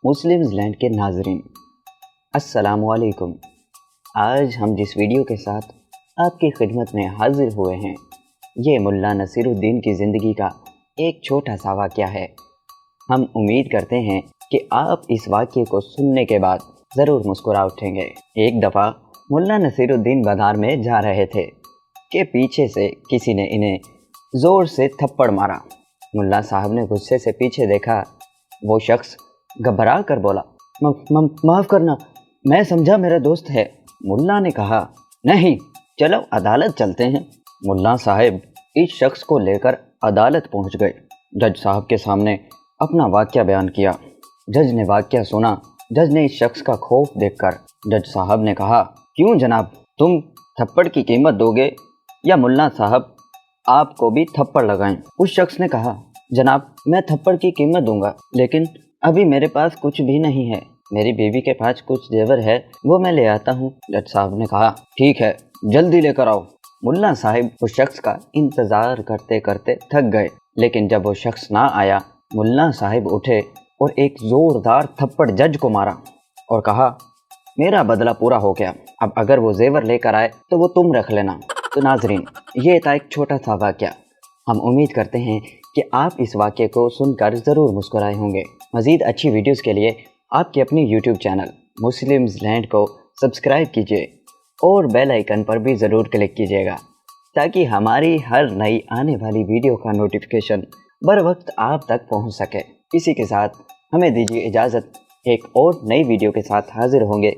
Muslims land کے ناظرین، السلام علیکم۔ آج ہم جس ویڈیو کے ساتھ آپ کی خدمت میں حاضر ہوئے ہیں، یہ ملا نصیر الدین کی زندگی کا ایک چھوٹا سا واقعہ ہے۔ ہم امید کرتے ہیں کہ آپ اس واقعے کو سننے کے بعد ضرور مسکرا اٹھیں گے۔ ایک دفعہ ملا نصیر الدین بازار میں جا رہے تھے کہ پیچھے سے کسی نے انہیں زور سے تھپڑ مارا۔ ملا صاحب نے غصے سے پیچھے دیکھا۔ وہ شخص گھبرا کر بولا، معاف کرنا، میں سمجھا میرا دوست ہے۔ ملا نے کہا، نہیں، چلو عدالت چلتے ہیں۔ ملا صاحب اس شخص کو لے کر عدالت پہنچ گئے۔ جج صاحب کے سامنے اپنا واقعہ بیان کیا۔ جج نے واقعہ سنا۔ جج نے اس شخص کا خوف دیکھ کر جج صاحب نے کہا، کیوں جناب، تم تھپڑ کی قیمت دو گے یا ملا صاحب آپ کو بھی تھپڑ لگائیں؟ اس شخص نے کہا، جناب، میں تھپڑ کی قیمت دوں گا، لیکن ابھی میرے پاس کچھ بھی نہیں ہے۔ میری بیوی کے پاس کچھ زیور ہے، وہ میں لے آتا ہوں۔ جج صاحب نے کہا، ٹھیک ہے، جلدی لے کر آؤ۔ ملا صاحب اس شخص کا انتظار کرتے کرتے تھک گئے، لیکن جب وہ شخص نہ آیا، ملا صاحب اٹھے اور ایک زوردار تھپڑ جج کو مارا اور کہا، میرا بدلہ پورا ہو گیا، اب اگر وہ زیور لے کر آئے تو وہ تم رکھ لینا۔ تو ناظرین، یہ تھا ایک چھوٹا سا واقعہ۔ ہم امید کرتے ہیں کہ آپ اس واقعے کو سن کر ضرور مسکرائے ہوں گے۔ مزید اچھی ویڈیوز کے لیے آپ کے اپنی یوٹیوب چینل مسلمز لینڈ کو سبسکرائب کیجیے اور بیل آئیکن پر بھی ضرور کلک کیجیے گا، تاکہ ہماری ہر نئی آنے والی ویڈیو کا نوٹیفیکیشن بر وقت آپ تک پہنچ سکے۔ اسی کے ساتھ ہمیں دیجیے اجازت، ایک اور نئی ویڈیو کے ساتھ حاضر ہوں گے۔